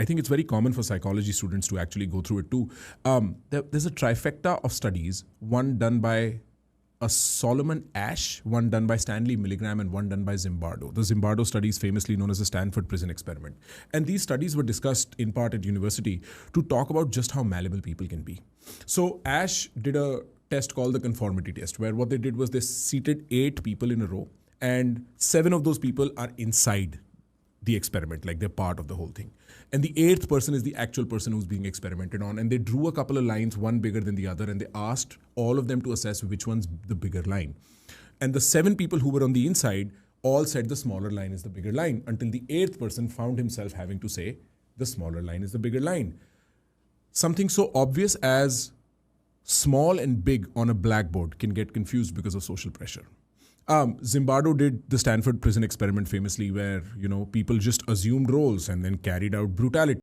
I think it's very common for psychology students to actually go through it too. There's a trifecta of studies, one done by Solomon Asch, one done by Stanley Milgram, and one done by Zimbardo. The Zimbardo study is famously known as the Stanford Prison Experiment. And these studies were discussed in part at university to talk about just how malleable people can be. So Asch did a test called the conformity test, where what they did was they seated 8 people in a row, and 7 of those people are inside the experiment, like they're part of the whole thing. And the 8th person is the actual person who's being experimented on. And they drew a couple of lines, one bigger than the other, and they asked all of them to assess which one's the bigger line. And the 7 people who were on the inside all said the smaller line is the bigger line, until the 8th person found himself having to say the smaller line is the bigger line. Something so obvious as small and big on a blackboard can get confused because of social pressure. Zimbardo did the Stanford Prison Experiment famously, where people just assumed roles and then carried out brutality.